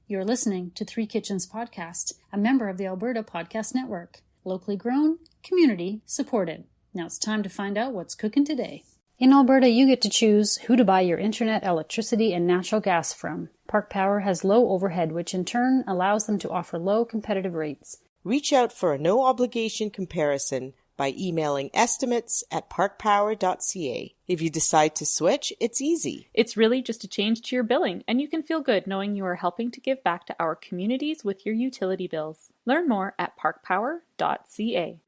You're listening to Three Kitchens Podcast, a member of the Alberta Podcast Network. Locally grown, community supported. Now it's time to find out what's cooking today. In Alberta, you get to choose who to buy your internet, electricity, and natural gas from. Park Power has low overhead, which in turn allows them to offer low competitive rates. Reach out for a no-obligation comparison by emailing estimates@parkpower.ca. If you decide to switch, it's easy. It's really just a change to your billing, and you can feel good knowing you are helping to give back to our communities with your utility bills. Learn more at parkpower.ca.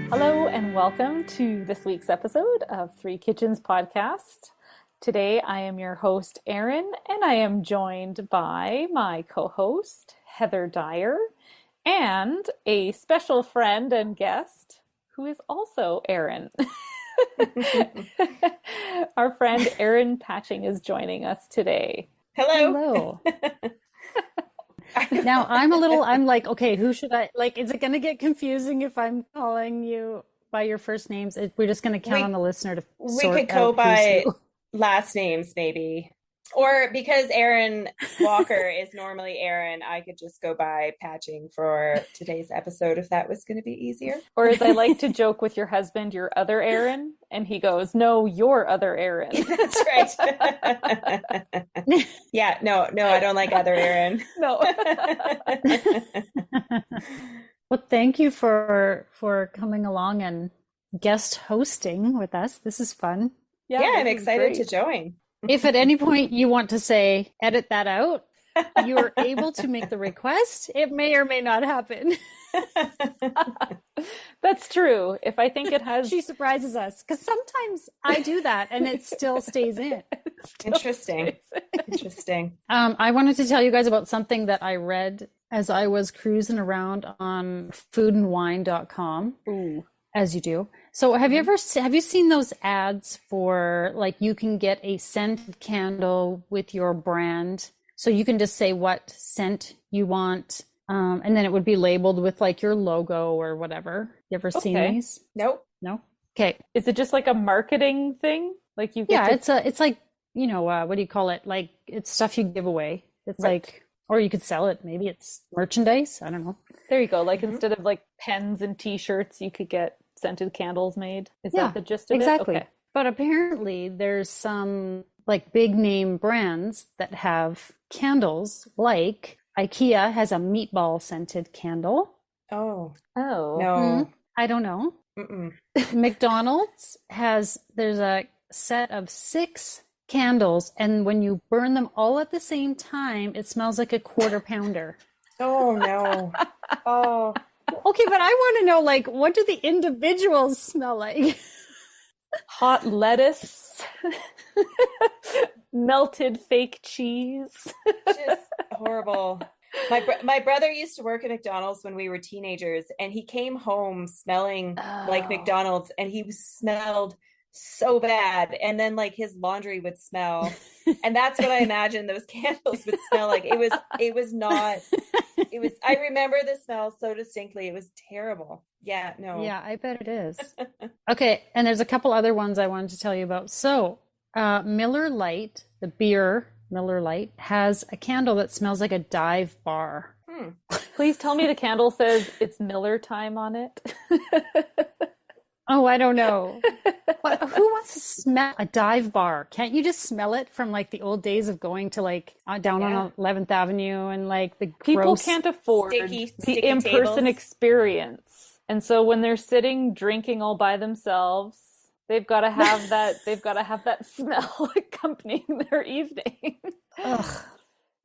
Hello and welcome to this week's episode of Three Kitchens Podcast. Today I am your host Erin, and I am joined by my co-host Heather Dyer and a special friend and guest who is also Erin. Our friend Erin Patching is joining us today. Hello. Now I'm like, okay, who should I, like, is it going to get confusing if I'm calling you by your first names? We're just going to count on the listener to We could go by last names maybe. Or because Erin Walker is normally Erin, I could just go by Patching for today's episode if that was going to be easier. Or as I like to joke with your husband, your other Erin, and he goes, no, your other Erin. That's right. Yeah, no, I don't like other Erin. No. Well, thank you for coming along and guest hosting with us. This is fun. Yeah, I'm excited to join. If at any point you want to say, edit that out, you are able to make the request. It may or may not happen. That's true. If I think it has... She surprises us, because sometimes I do that and it still stays in. Interesting. I wanted to tell you guys about something that I read as I was cruising around on foodandwine.com. Ooh. As you do. So have you seen those ads for, like, you can get a scented candle with your brand? So you can just say what scent you want. And then it would be labeled with like your logo or whatever. You ever seen these? Nope. No? Okay. Is it just like a marketing thing? Like you get it's like, you know, what do you call it? Like, it's stuff you give away. It's like, or you could sell it. Maybe it's merchandise. I don't know. There you go. Like instead of like pens and t-shirts, you could get scented candles made. Is that the gist of exactly. it? Okay. But apparently there's some like big name brands that have candles, like IKEA has a meatball scented candle. Oh. No. I don't know. Mm-mm. McDonald's there's a set of 6 candles, and when you burn them all at the same time, it smells like a quarter pounder. Oh no. Oh. Okay, but I want to know, like, what do the individuals smell like? Hot lettuce, melted fake cheese. Just horrible. My brother used to work at McDonald's when we were teenagers, and he came home smelling like McDonald's, and he smelled so bad. And then like his laundry would smell, and that's what I imagine those candles would smell like. It was not. It was. I remember the smell so distinctly. It was terrible. Yeah, no. Yeah, I bet it is. Okay, and there's a couple other ones I wanted to tell you about. So, Miller Lite, the beer Miller Lite, has a candle that smells like a dive bar. Please tell me the candle says it's Miller time on it. Oh, I don't know. Who wants to smell a dive bar? Can't you just smell it from like the old days of going to like down on 11th Avenue and like the people can't afford sticky the in-person experience, and so when they're sitting drinking all by themselves, they've got to have that. They've got to have that smell accompanying their evening. Ugh.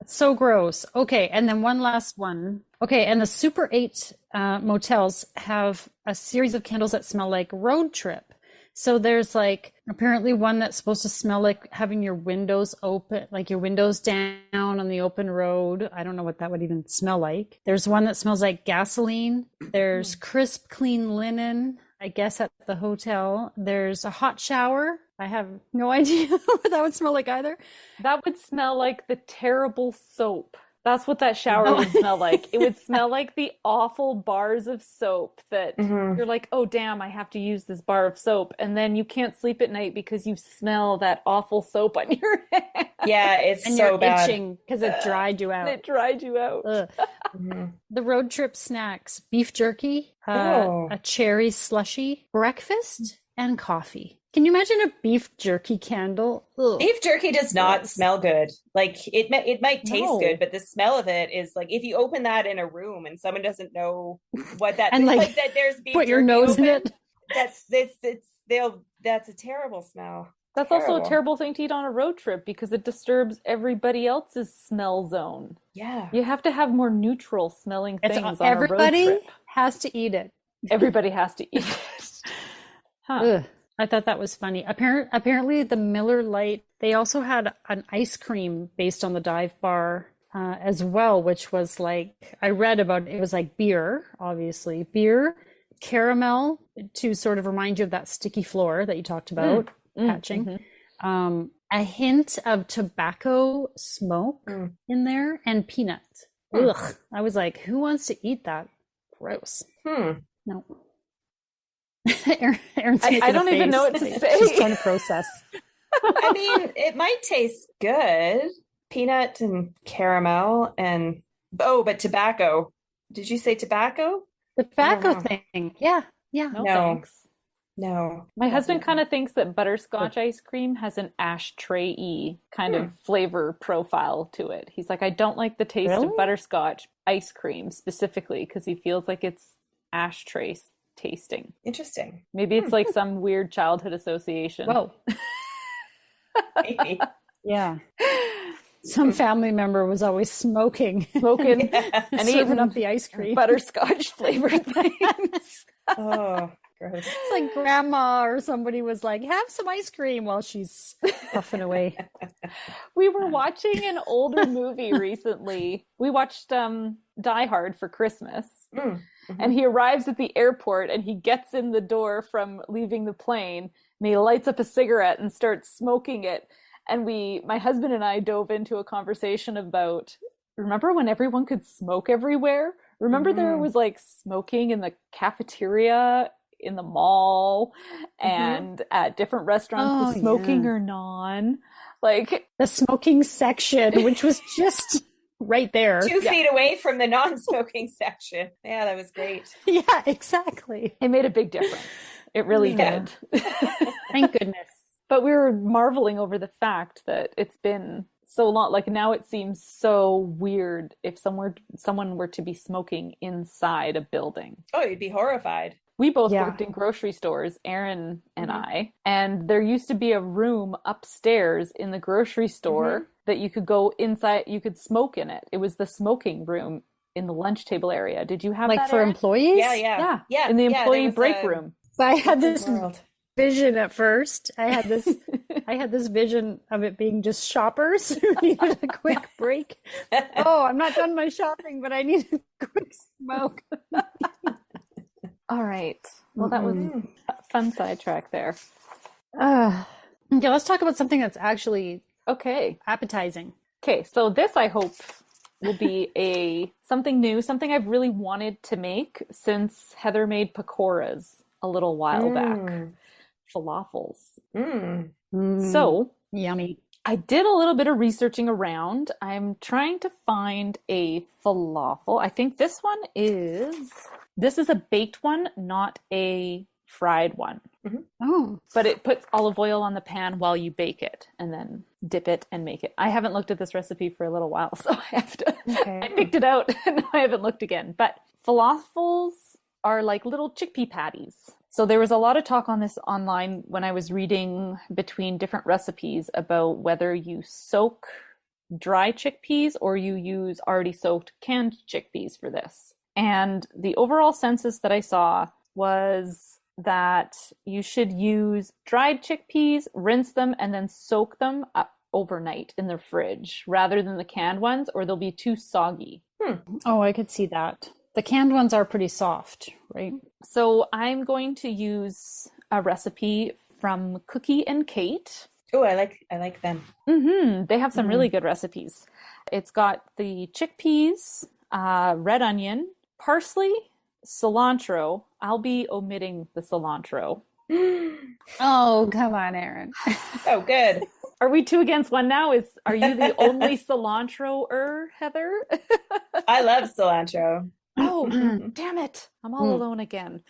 So gross. Okay, and then one last one. Okay, and the Super 8 motels have a series of candles that smell like road trip. So there's like apparently one that's supposed to smell like having your windows open, like your windows down on the open road. I don't know what that would even smell like. There's one that smells like gasoline. There's crisp, clean linen, I guess, at the hotel. There's a hot shower. I have no idea what that would smell like either. That would smell like the terrible soap That's what that shower would smell like. It would smell like the awful bars of soap that you're like, oh, damn, I have to use this bar of soap. And then you can't sleep at night because you smell that awful soap on your hands. Yeah, it's And so you're bad. itching because it dried you out. It dried you out. The road trip snacks, beef jerky, a cherry slushy, breakfast, and coffee. Can you imagine a beef jerky candle? Ugh. Beef jerky does not smell good. Like it might taste No. good, but the smell of it is like if you open that in a room and someone doesn't know what that And, like, that there's beef Put your jerky nose in open, it. that's a terrible smell. That's also a terrible thing to eat on a road trip because it disturbs everybody else's smell zone. Yeah. You have to have more neutral smelling things on a road Everybody trip. has to eat it. Everybody has to eat it. Huh. Ugh. I thought that was funny. Apparently, the Miller Lite, they also had an ice cream based on the dive bar as well, which was like, I read about it. It was like beer, obviously. Beer, caramel, to sort of remind you of that sticky floor that you talked about, patching. A hint of tobacco smoke in there, and peanut. Ugh. I was like, who wants to eat that? Gross. No. Erin's I don't even know what to say. She's trying to process. I mean, it might taste good. Peanut and caramel and but tobacco. Did you say tobacco? The tobacco thing. Yeah. No, No. thanks. No. My husband kind of thinks that butterscotch ice cream has an ashtray-y kind of flavor profile to it. He's like, I don't like the taste of butterscotch ice cream specifically because he feels like it's ashtray tasting. Interesting. Maybe it's like some weird childhood association. Whoa. Maybe. Yeah. Some family member was always smoking Smoking and and serving eating up the ice cream. butterscotch flavored things. Oh, gross. It's like grandma or somebody was like, have some ice cream while she's puffing away. We were watching an older movie recently. We watched Die Hard for Christmas. And he arrives at the airport and he gets in the door from leaving the plane and he lights up a cigarette and starts smoking it. And my husband and I dove into a conversation about, remember when everyone could smoke everywhere? Remember there was like smoking in the cafeteria in the mall and at different restaurants, the smoking or non. Like the smoking section, which was just right there. 2 feet away from the non-smoking section. Yeah, that was great. Yeah, exactly. it made a big difference. It really did. Thank goodness. But we were marveling over the fact that it's been so long. Like now it seems so weird if someone were to be smoking inside a building. Oh, you'd be horrified. We both worked in grocery stores, Erin and I, and there used to be a room upstairs in the grocery store that you could go inside, you could smoke in it. It was the smoking room in the lunch table area. Did you have Like that, for Erin? employees? Yeah. In the employee break room. So I had this vision at first. I had this vision of it being just shoppers who needed a quick break. Oh, I'm not done my shopping, but I need a quick smoke. All right. Well, that was a fun sidetrack there. Okay, let's talk about something that's actually appetizing. Okay, so this I hope will be something new, something I've really wanted to make since Heather made pakoras a little while back. Falafels. So yummy. I did a little bit of researching around. I'm trying to find a falafel. I think this is a baked one, not a fried one. Oh. But it puts olive oil on the pan while you bake it and then dip it and make it. I haven't looked at this recipe for a little while, so I have to. I picked it out and I haven't looked again. But falafels are like little chickpea patties. So there was a lot of talk on this online when I was reading between different recipes about whether you soak dry chickpeas or you use already soaked canned chickpeas for this. And the overall census that I saw was that you should use dried chickpeas, rinse them, and then soak them up overnight in the fridge rather than the canned ones, or they'll be too soggy. Oh, I could see that. The canned ones are pretty soft, right? So I'm going to use a recipe from Cookie and Kate. Oh, I like them. They have some really good recipes. It's got the chickpeas, red onion, parsley, cilantro. I'll be omitting the cilantro. Oh, come on, Erin. Oh, good. Are we two against one now? Are you the only cilantro-er, Heather? I love cilantro. Oh, damn it. I'm all alone again.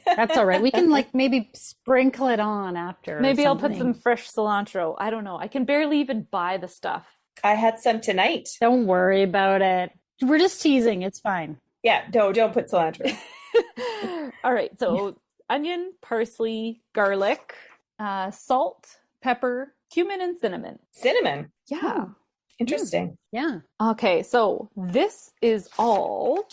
That's all right. We can like maybe sprinkle it on after or Maybe I'll put some something. fresh cilantro. I don't know. I can barely even buy the stuff. I had some tonight. Don't worry about it. We're just teasing. It's fine. Yeah, don't put cilantro. All right. So onion, parsley, garlic, salt, pepper, cumin, and cinnamon. Cinnamon. Yeah. Interesting. Yeah. Okay. So this is all.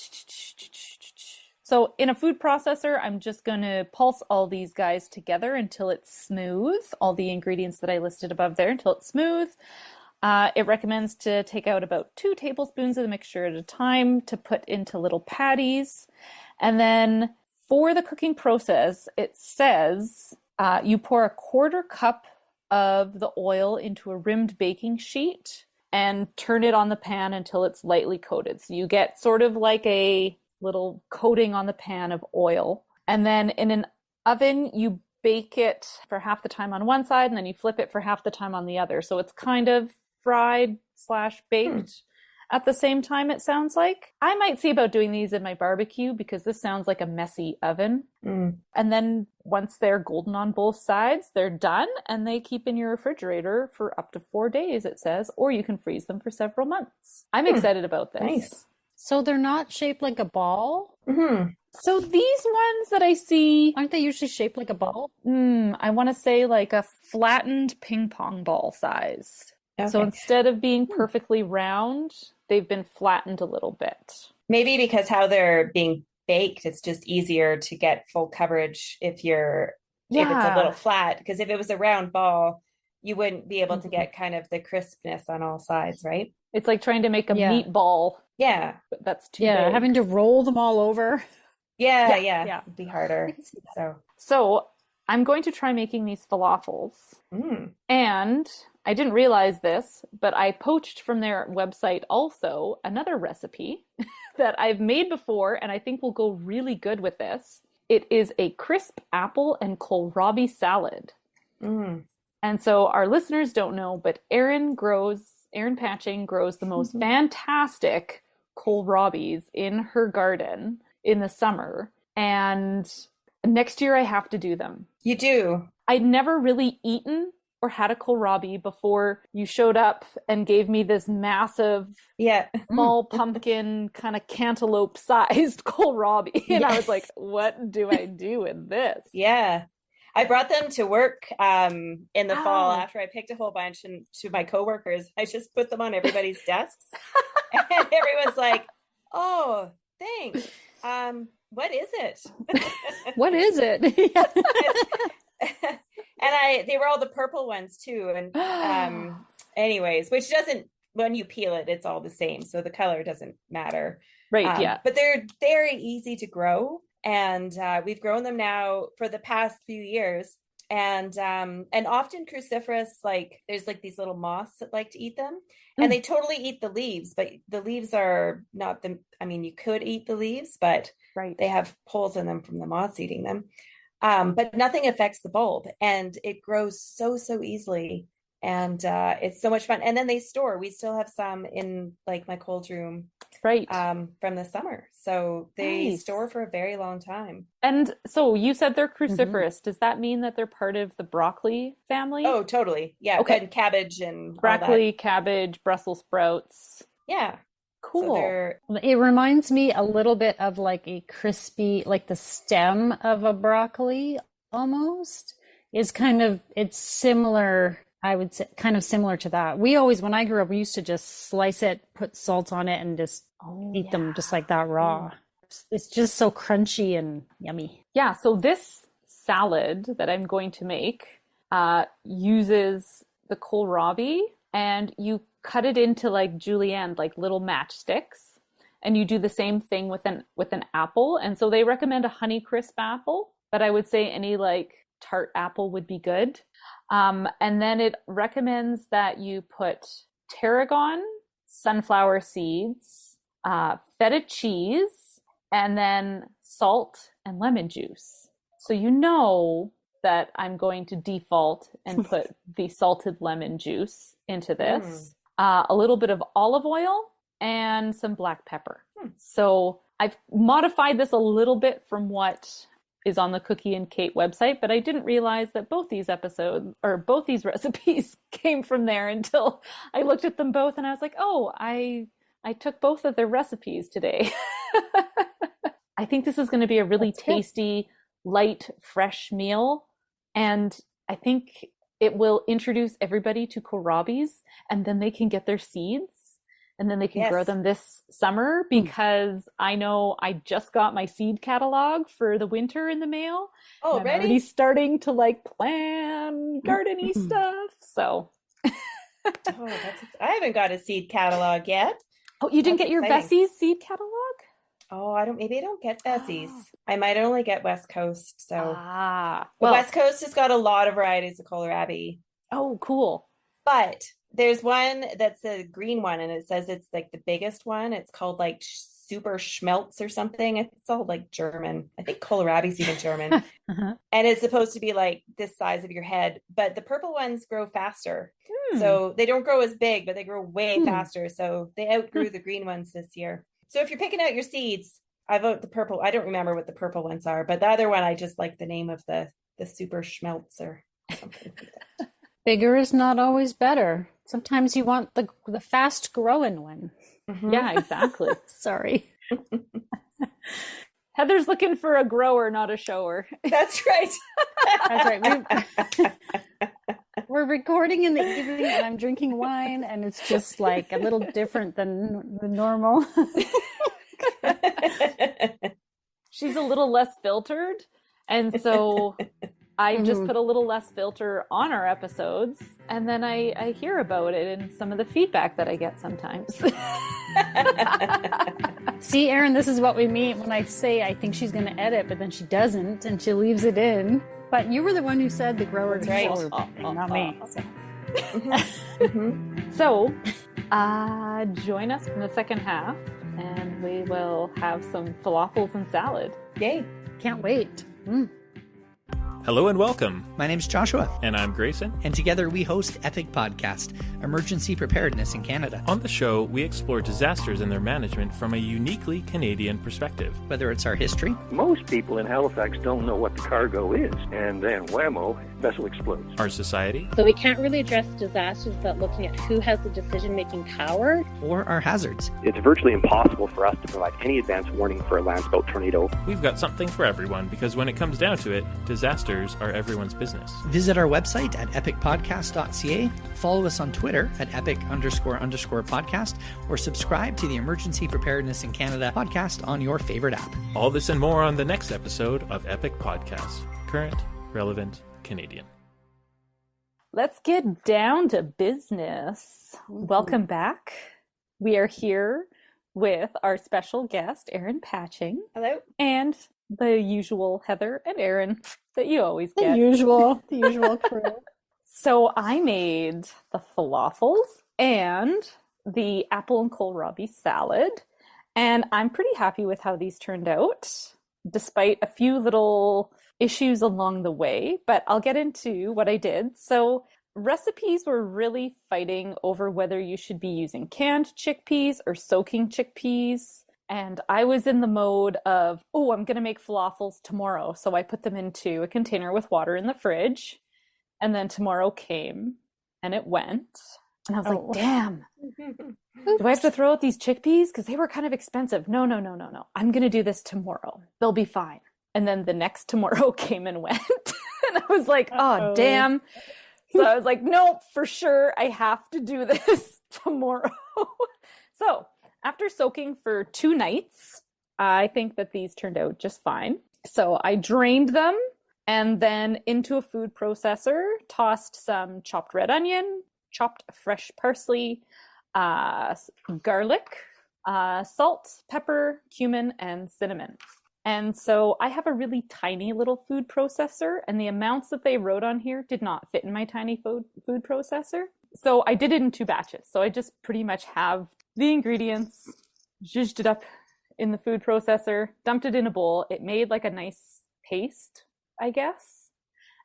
So in a food processor, I'm just going to pulse all these guys together until it's smooth. All the ingredients that I listed above there until it's smooth. It recommends to take out about 2 tablespoons of the mixture at a time to put into little patties. And then for the cooking process, it says you pour a 1/4 cup of the oil into a rimmed baking sheet and turn it on the pan until it's lightly coated. So you get sort of like a little coating on the pan of oil. And then in an oven, you bake it for half the time on one side and then you flip it for half the time on the other. So it's kind of fried / baked at the same time, it sounds like. I might see about doing these in my barbecue because this sounds like a messy oven. And then once they're golden on both sides, they're done and they keep in your refrigerator for up to 4 days, it says, or you can freeze them for several months. I'm excited about this. Nice. So they're not shaped like a ball? So these ones that I see, Aren't they usually shaped like a ball? I want to say like a flattened ping pong ball size. Okay. So instead of being perfectly round, they've been flattened a little bit. Maybe because how they're being baked, it's just easier to get full coverage if it's a little flat. Because if it was a round ball, you wouldn't be able to get kind of the crispness on all sides, right? It's like trying to make a meatball, Yeah. but that's too big. Having to roll them all over. Yeah. Yeah. It'd be harder. So I'm going to try making these falafels. And I didn't realize this, but I poached from their website also another recipe that I've made before and I think will go really good with this. It is a crisp apple and kohlrabi salad. And so our listeners don't know, but Erin Patching grows the most fantastic kohlrabis in her garden in the summer. And next year I have to do them. You do. I'd never really eaten or had a kohlrabi before you showed up and gave me this massive small pumpkin kind of cantaloupe sized kohlrabi. And I was like, what do I do with this? Yeah. I brought them to work in the fall after I picked a whole bunch, and to my coworkers, I just put them on everybody's desks. And everyone's like, oh, thanks. What is it? What is it? And they were all the purple ones too. And anyways, which doesn't, when you peel it, it's all the same. So the color doesn't matter. Right. Yeah. But they're very easy to grow. And we've grown them now for the past few years. And often cruciferous, like there's like these little moths that like to eat them. And they totally eat the leaves, but the leaves are not you could eat the leaves, but they have holes in them from the moths eating them. But nothing affects the bulb, and it grows so easily, and it's so much fun. And then we still have some in like my cold room from the summer, so they store for a very long time. And so you said they're cruciferous. Does that mean that they're part of the broccoli family? Oh, totally. Yeah. Okay. And cabbage and broccoli, cabbage, Brussels sprouts. Yeah. Cool. So It reminds me a little bit of like a crispy, like the stem of a broccoli almost. It's similar, I would say, kind of similar to that. When I grew up, we used to just slice it, put salt on it, and just eat them just like that raw. It's just so crunchy and yummy. Yeah, so this salad that I'm going to make uses the kohlrabi, and you cut it into like julienne, like little matchsticks, and you do the same thing with an apple. And so they recommend a Honeycrisp apple, but I would say any like tart apple would be good. And then it recommends that you put tarragon, sunflower seeds, feta cheese, and then salt and lemon juice. So you know that I'm going to default and put the salted lemon juice into this. A little bit of olive oil and some black pepper. So I've modified this a little bit from what is on the Cookie and Kate website, but I didn't realize that both these recipes came from there until I looked at them both and I was like, oh, I took both of their recipes today. I think this is going to be a really tasty, light, fresh meal. And I think it will introduce everybody to kohlrabis, and then they can get their seeds. And then they can grow them this summer, because I know I just got my seed catalog for the winter in the mail. Oh, I'm ready? already starting to plan garden-y stuff. So I haven't got a seed catalog yet. Oh, you didn't get your exciting. Bessie's seed catalog? Oh, maybe I don't get Bessie's. I might only get West Coast. So Well, the West Coast has got a lot of varieties of kohlrabi. Oh, cool. But there's one that's a green one, and it says it's like the biggest one. It's called like Super Schmelz or something. It's all like German. I think kohlrabi's even German. And it's supposed to be like this size of your head. But the purple ones grow faster. So they don't grow as big, but they grow way faster. So they outgrew the green ones this year. So if you're picking out your seeds, I vote the purple. I don't remember what the purple ones are, but the other one, I just like the name of the Super Schmelz or something like that. Bigger is not always better. Sometimes you want the fast growing one. Yeah, exactly. Sorry. Heather's looking for a grower, not a shower. That's right. That's right. We're recording in the evening and I'm drinking wine, and it's just like a little different than the normal. She's a little less filtered. And so I just put a little less filter on our episodes, and then I hear about it in some of the feedback that I get sometimes. See, Erin, this is what we mean when I say I think she's going to edit, but then she doesn't, and she leaves it in. But you were the one who said the grower controller, not me. So, join us in the second half, and we will have some falafels and salad. Yay. Can't wait. Hello and welcome. My name's Joshua. And I'm Grayson. And together we host Epic Podcast, Emergency Preparedness in Canada. On the show, we explore disasters and their management from a uniquely Canadian perspective. Whether it's our history, most people in Halifax don't know what the cargo is, and then whammo, vessel explodes. Our society. So we can't really address disasters without looking at who has the decision-making power. Or our hazards. It's virtually impossible for us to provide any advance warning for a landspout tornado. We've got something for everyone, because when it comes down to it, disasters are everyone's business. Visit our website at epicpodcast.ca, follow us on Twitter at epic__podcast, or subscribe to the Emergency Preparedness in Canada podcast on your favorite app. All this and more on the next episode of Epic Podcast. Current, relevant, Canadian. Let's get down to business. Welcome back. We are here with our special guest, Erin Patching. Hello. And the usual Heather and Erin that you always get. The usual crew. So I made the falafels and the apple and kohlrabi salad, and I'm pretty happy with how these turned out, despite a few little issues along the way, but I'll get into what I did. So recipes were really fighting over whether you should be using canned chickpeas or soaking chickpeas. And I was in the mode of, I'm going to make falafels tomorrow. So I put them into a container with water in the fridge. And then tomorrow came and it went. And I was like, damn, do I have to throw out these chickpeas? Because they were kind of expensive. No. I'm going to do this tomorrow. They'll be fine. And then the next tomorrow came and went. And I was like, oh, damn. So I was like, no, for sure. I have to do this tomorrow. So after soaking for 2 nights, I think that these turned out just fine. So I drained them and then into a food processor, tossed some chopped red onion, chopped fresh parsley, garlic, salt, pepper, cumin, and cinnamon. And so I have a really tiny little food processor, and the amounts that they wrote on here did not fit in my tiny food processor. So I did it in 2 batches. So I just pretty much have the ingredients, zhuzhed it up in the food processor, dumped it in a bowl. It made like a nice paste, I guess.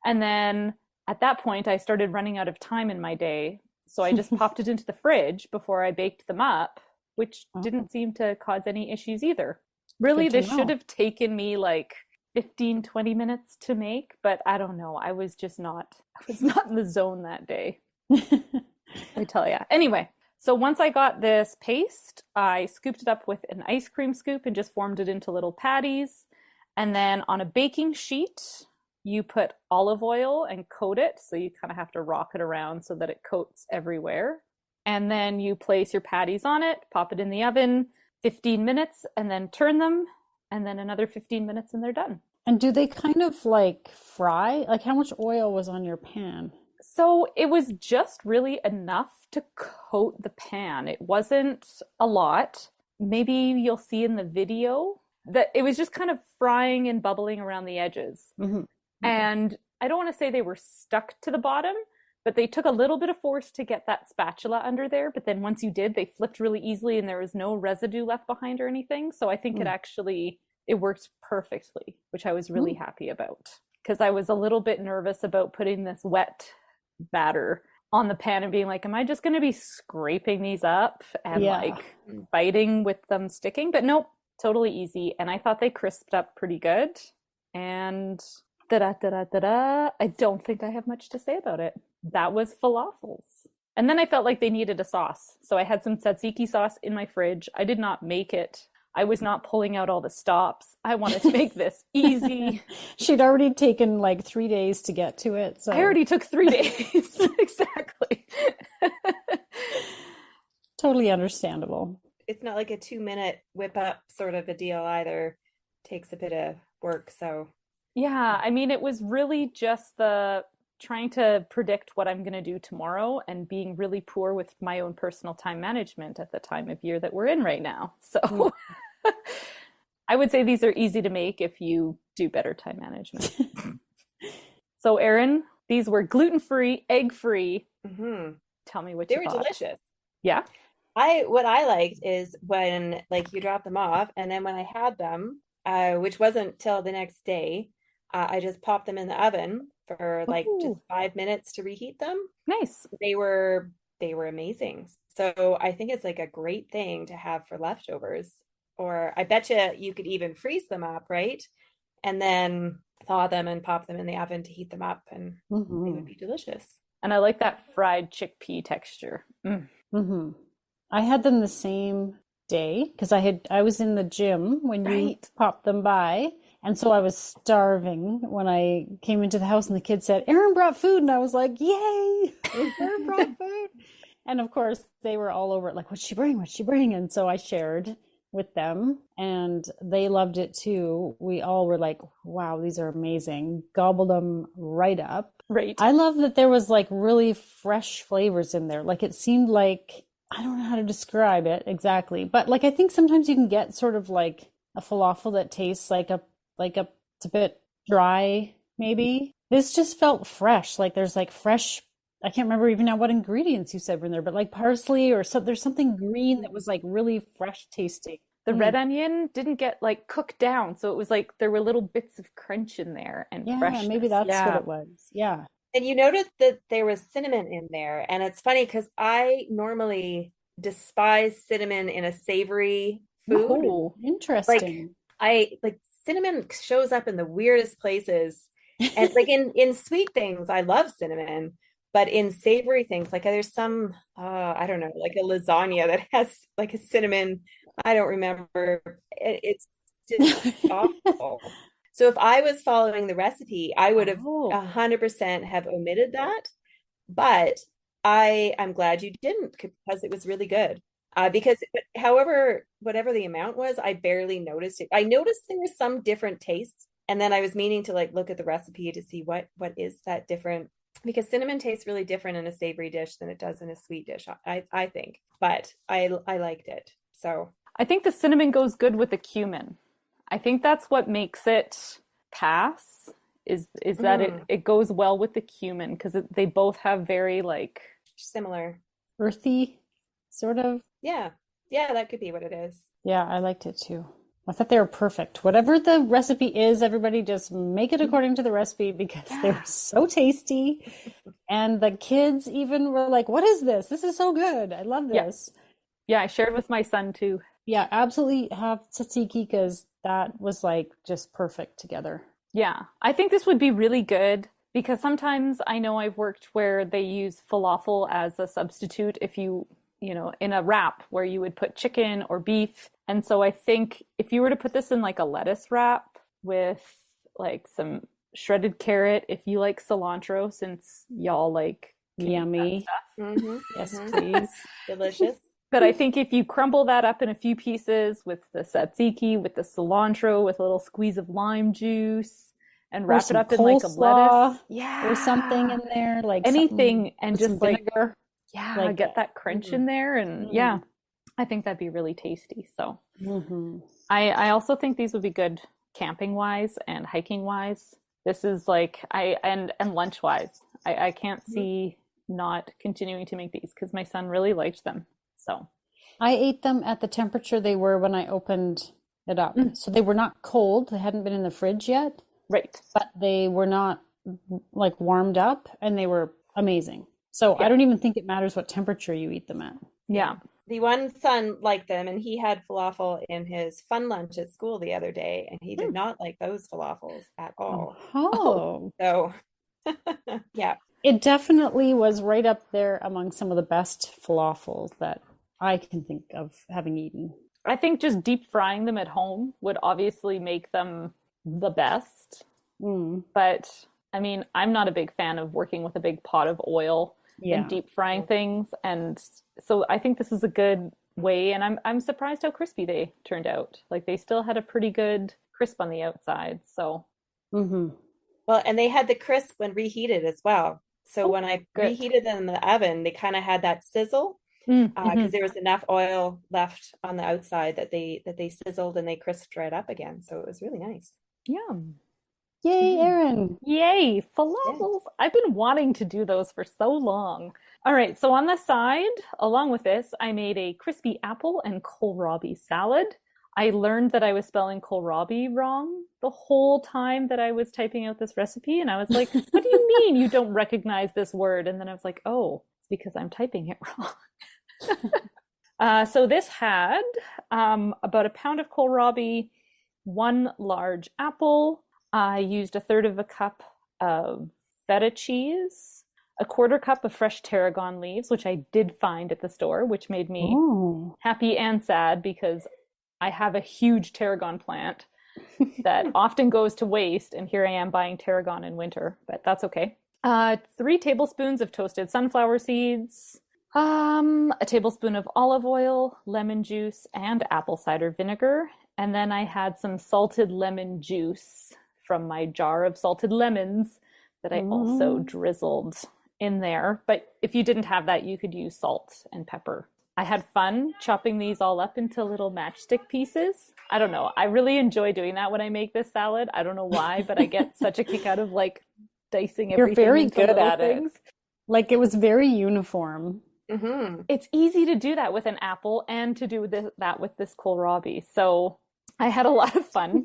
And then at that point, I started running out of time in my day. So I just popped it into the fridge before I baked them up, which didn't seem to cause any issues either. Really, this should have taken me like 15, 20 minutes to make, but I don't know. I was not in the zone that day. I tell ya. Anyway, so once I got this paste, I scooped it up with an ice cream scoop and just formed it into little patties. And then on a baking sheet, you put olive oil and coat it. So you kind of have to rock it around so that it coats everywhere. And then you place your patties on it, pop it in the oven, 15 minutes, and then turn them, and then another 15 minutes and they're done. And do they kind of like fry? Like how much oil was on your pan? So it was just really enough to coat the pan. It wasn't a lot. Maybe you'll see in the video that it was just kind of frying and bubbling around the edges. Mm-hmm. And I don't want to say they were stuck to the bottom, but they took a little bit of force to get that spatula under there. But then once you did, they flipped really easily and there was no residue left behind or anything. So I think it worked perfectly, which I was really happy about, because I was a little bit nervous about putting this wet batter on the pan and being like, am I just going to be scraping these up and like biting with them sticking? But nope, totally easy. And I thought they crisped up pretty good. And I don't think I have much to say about it. That was falafels. And then I felt like they needed a sauce. So I had some tzatziki sauce in my fridge. I did not make it. I was not pulling out all the stops. I wanted to make this easy. She'd already taken like 3 days to get to it. So I already took 3 days. Exactly. Totally understandable. It's not like a 2-minute whip up sort of a deal either. Takes a bit of work. So yeah, I mean, it was really just the trying to predict what I'm going to do tomorrow and being really poor with my own personal time management at the time of year that we're in right now. So I would say these are easy to make if you do better time management. So Erin, these were gluten-free, egg-free. Mm-hmm. Tell me what they you were thought. delicious. Yeah. What I liked is when like you drop them off, and then when I had them, which wasn't till the next day, I just popped them in the oven for like just 5 minutes to reheat them. Nice. They were amazing. So I think it's like a great thing to have for leftovers. Or I bet you could even freeze them up, right? And then thaw them and pop them in the oven to heat them up, and they would be delicious. And I like that fried chickpea texture. I had them the same day because I was in the gym when you popped them by. And so I was starving when I came into the house and the kids said, Erin brought food. And I was like, yay, Erin brought food. And of course they were all over it. Like, what's she bring? What's she bring? And so I shared with them and they loved it too. We all were like, wow, these are amazing. Gobbled them right up. Right. I love that there was like really fresh flavors in there. Like it seemed like, I don't know how to describe it exactly, but like I think sometimes you can get sort of like a falafel that tastes like it's a bit dry maybe. This just felt fresh. Like there's like fresh, I can't remember even now what ingredients you said were in there, but like parsley or there's something green that was like really fresh tasting. The red onion didn't get like cooked down, so it was like there were little bits of crunch in there and freshness. Yeah, maybe that's what it was. Yeah. And you noticed that there was cinnamon in there. And it's funny because I normally despise cinnamon in a savory food. Oh, interesting. Like cinnamon shows up in the weirdest places. And like in sweet things, I love cinnamon. But in savory things, like there's some, I don't know, like a lasagna that has like a cinnamon. I don't remember. It's just awful. So if I was following the recipe, I would have 100% have omitted that. But I'm glad you didn't, because it was really good. Because whatever the amount was, I barely noticed it. I noticed there was some different tastes. And then I was meaning to like look at the recipe to see what is that different, because cinnamon tastes really different in a savory dish than it does in a sweet dish, I think. But I liked it. So I think the cinnamon goes good with the cumin. I think that's what makes it pass is that it goes well with the cumin because they both have very like similar, earthy sort of. Yeah, that could be what it is. Yeah, I liked it too. I thought they were perfect. Whatever the recipe is, everybody just make it according to the recipe because they're so tasty. And the kids even were like, what is this? This is so good. I love this. Yeah, I shared with my son too. Yeah, absolutely have tzatziki because that was like just perfect together. Yeah, I think this would be really good because sometimes I know I've worked where they use falafel as a substitute if you know, in a wrap where you would put chicken or beef. And so I think if you were to put this in like a lettuce wrap with like some shredded carrot, if you like cilantro, since y'all like yummy stuff. Yes, please. Delicious. But I think if you crumble that up in a few pieces with the tzatziki, with the cilantro, with a little squeeze of lime juice, and wrap it up in like a lettuce, or something in there, like anything, and just like vinegar. Like get that crunch in there, and I think that'd be really tasty. So I also think these would be good camping wise and hiking wise. This is like and lunch wise. I can't see not continuing to make these because my son really liked them. So I ate them at the temperature they were when I opened it up. So they were not cold. They hadn't been in the fridge yet. Right. But they were not like warmed up and they were amazing. So I don't even think it matters what temperature you eat them at. Yeah. The one son liked them and he had falafel in his fun lunch at school the other day and he did not like those falafels at all. So yeah. It definitely was right up there among some of the best falafels that I can think of having eaten. I think just deep frying them at home would obviously make them the best. But I mean, I'm not a big fan of working with a big pot of oil and deep frying things. And so I think this is a good way. And I'm surprised how crispy they turned out. Like they still had a pretty good crisp on the outside. So. Well, and they had the crisp when reheated as well. So when I reheated them in the oven, they kind of had that sizzle because there was enough oil left on the outside that they sizzled and they crisped right up again. So it was really nice. Yum. Yay, Erin. Yay, falafels. Yeah. I've been wanting to do those for so long. All right, so on the side, along with this, I made a crispy apple and kohlrabi salad. I learned that I was spelling kohlrabi wrong the whole time that I was typing out this recipe. And I was like, what do you mean you don't recognize this word? And then I was like, oh, it's because I'm typing it wrong. So this had about a pound of kohlrabi, 1 large apple. I used 1/3 cup of feta cheese, 1/4 cup of fresh tarragon leaves, which I did find at the store, which made me happy and sad because I have a huge tarragon plant that often goes to waste. And here I am buying tarragon in winter, but that's okay. 3 tablespoons of toasted sunflower seeds, a tablespoon of olive oil, lemon juice, and apple cider vinegar. And then I had some salted lemon juice from my jar of salted lemons that I also drizzled in there. But if you didn't have that, you could use salt and pepper. I had fun chopping these all up into little matchstick pieces. I don't know. I really enjoy doing that when I make this salad. I don't know why, but I get such a kick out of like dicing everything. You're very into good at things. it. Like it was very uniform. It's easy to do that with an apple and to do that with this kohlrabi. So I had a lot of fun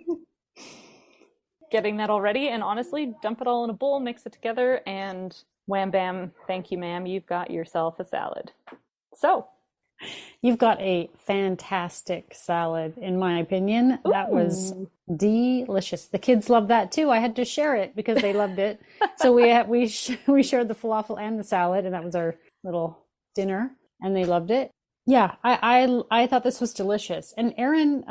getting that all ready. And honestly, dump it all in a bowl, mix it together, and wham bam, thank you, ma'am. You've got yourself a salad. So you've got a fantastic salad, in my opinion. That was delicious. The kids loved that too. I had to share it because they loved it. So we shared the falafel and the salad, and that was our little dinner, and they loved it. Yeah, I thought this was delicious. And Erin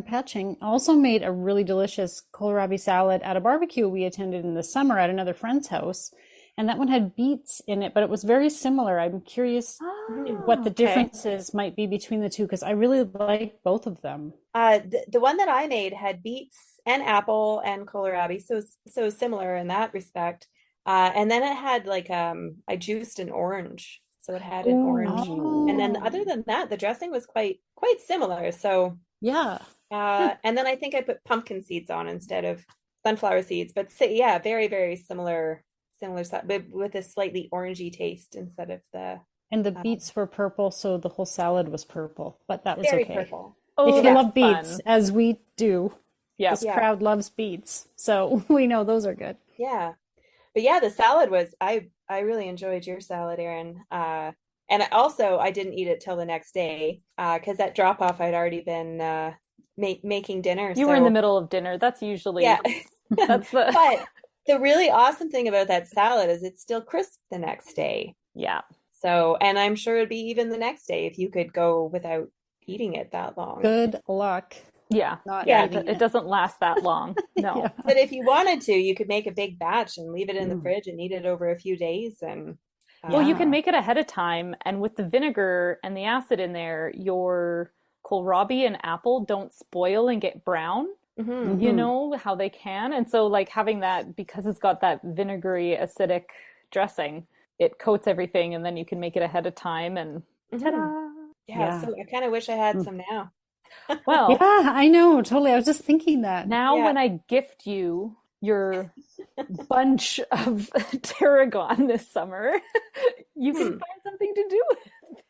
Patching also made a really delicious kohlrabi salad at a barbecue we attended in the summer at another friend's house. And that one had beets in it, but it was very similar. I'm curious what the differences might be between the two, because I really like both of them. The one that I made had beets and apple and kohlrabi, so similar in that respect. And then it had like I juiced an orange, so it had an orange. And then other than that, the dressing was quite similar. So Yeah. And then I think I put pumpkin seeds on instead of sunflower seeds. But yeah, very, very similar, but with a slightly orangey taste instead of the And the beets were purple, so the whole salad was purple, but that was very okay. purple. Oh, If you that's love beets, fun. as we do, Yeah. this crowd loves beets, so we know those are good. Yeah. But yeah, the salad was, I really enjoyed your salad, Erin. And also I didn't eat it till the next day because that drop off I'd already been making dinner. You were in the middle of dinner. That's usually that's the But the really awesome thing about that salad is it's still crisp the next day. yeah. So, and I'm sure it'd be even the next day if you could go without eating it that long. Good luck. Yeah. Not Yeah. eating It doesn't last that long. No. Yeah. But if you wanted to, you could make a big batch and leave it in the fridge and eat it over a few days. And Well, you can make it ahead of time, and with the vinegar and the acid in there, your kohlrabi and apple don't spoil and get brown. You know how they can. And so like having that, because it's got that vinegary acidic dressing, it coats everything, and then you can make it ahead of time and ta-da! Yeah, so I kind of wish I had some now. Well, Yeah, I know, totally. I was just thinking that. now when I gift you your bunch of tarragon this summer, you can find something to do with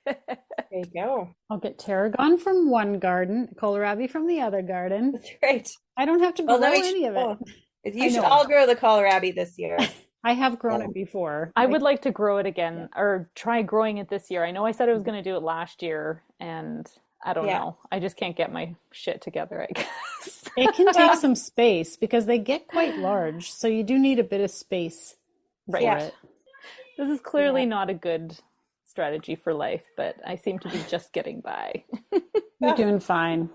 it. There you go. I'll get tarragon from one garden, kohlrabi from the other garden. That's great. I don't have to grow then we any of it. You should all grow the kohlrabi this year. I have grown it before. I would like to grow it again, or try growing it this year. I know I said I was going to do it last year, and I don't know. I just can't get my shit together, I guess. It can take some space because they get quite large, so you do need a bit of space for it. This is clearly not a good strategy for life, but I seem to be just getting by. You're doing fine.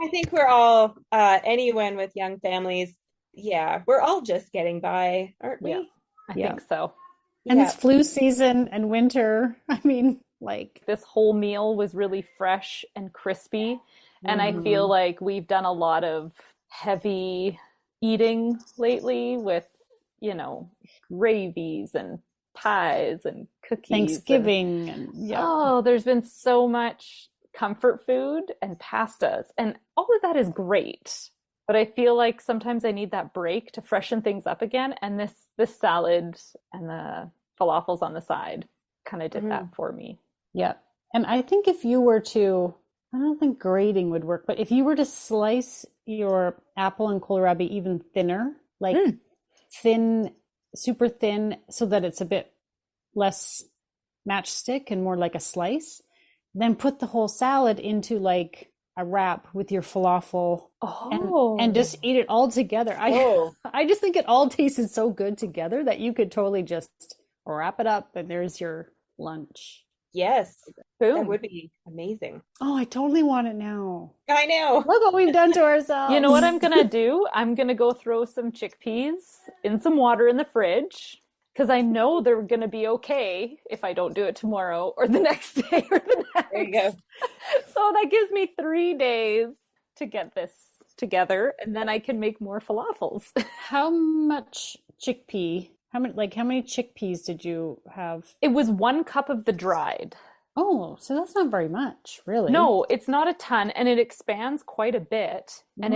I think we're all, anyone with young families, we're all just getting by, aren't we? Yeah, I think so. And it's flu season and winter. I mean, like, this whole meal was really fresh and crispy. And I feel like we've done a lot of heavy eating lately with, gravies and pies and cookies. Thanksgiving. Oh, there's been so much comfort food and pastas. And all of that is great. But I feel like sometimes I need that break to freshen things up again. And this salad and the falafels on the side kind of did that for me. Yeah. And I think if you were to, I don't think grating would work, but if you were to slice your apple and kohlrabi even thinner, like thin, super thin, so that it's a bit less matchstick and more like a slice, then put the whole salad into like a wrap with your falafel and just eat it all together. I just think it all tasted so good together that you could totally just wrap it up and there's your lunch. Yes. Boom. That would be amazing. Oh, I totally want it now. I know. Look what we've done to ourselves. You know what I'm going to do? I'm going to go throw some chickpeas in some water in the fridge, because I know they're going to be okay if I don't do it tomorrow or the next day or the next. There you go. So that gives me 3 days to get this together, and then I can make more falafels. How much chickpea? How many chickpeas did you have? It was 1 cup of the dried. Oh, so that's not very much, really. No, it's not a ton, and it expands quite a bit, and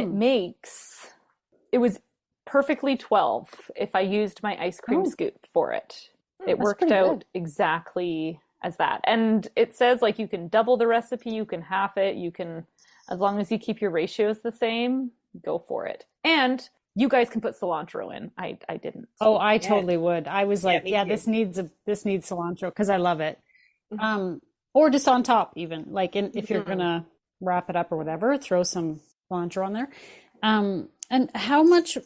it was perfectly 12 if I used my ice cream scoop for it. It worked out exactly as that. And it says like you can double the recipe, you can half it, you can, as long as you keep your ratios the same, go for it. And you guys can put cilantro in. I didn't. Oh, I totally would. I was like, this needs cilantro because I love it. Or just on top even. Like if you're going to wrap it up or whatever, throw some cilantro on there. And how much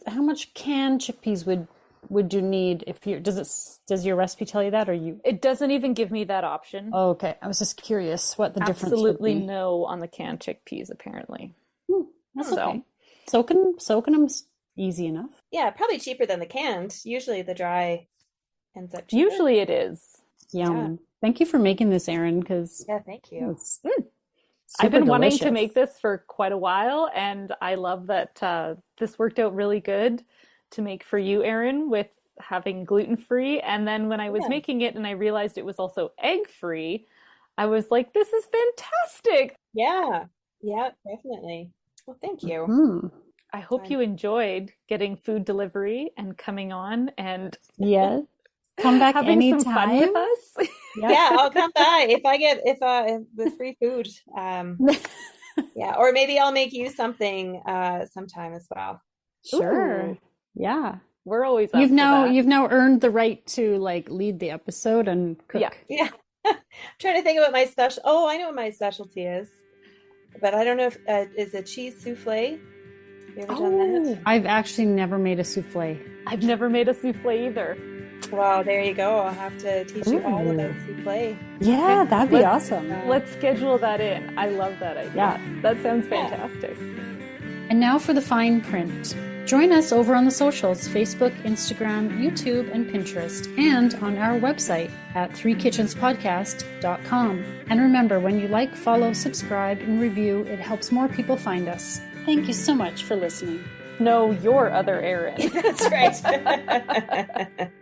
canned chickpeas would you need if you does your recipe tell you that, or you? It doesn't even give me that option. Oh, okay. I was just curious what the difference would be. Absolutely no on the canned chickpeas apparently. That's okay. Soaking them's easy enough. Yeah, probably cheaper than the canned. Usually the dry ends up cheaper. Usually it is. Yum. Yeah. Thank you for making this, Erin, because thank you. I've been wanting to make this for quite a while, and I love that this worked out really good to make for you, Erin, with having gluten-free. And then when I was making it and I realized it was also egg-free, I was like, this is fantastic. Yeah. Yeah, definitely. Well, thank you. Hmm. I hope you enjoyed getting food delivery and coming on and Yes. Come back having some fun with anytime. us. Yeah, I'll come by if with free food. Yeah, or maybe I'll make you something sometime as well. Sure. Ooh, Yeah. we're always up You've for now that. you've now earned the right to like lead the episode and cook. Yeah. Yeah. I'm trying to think about my special. Oh, I know what my specialty is, but I don't know if is a cheese souffle. You ever done that? I've actually never made a souffle. I've never made a souffle either. Wow, there you go. I'll have to teach you all Ooh. about souffle. Yeah, that'd be Let's- awesome. Let's schedule that in. I love that idea. Yeah. That sounds fantastic. And now for the fine print. Join us over on the socials, Facebook, Instagram, YouTube, and Pinterest, and on our website at threekitchenspodcast.com. And remember, when you like, follow, subscribe, and review, it helps more people find us. Thank you so much for listening. Know your other Erin. That's right.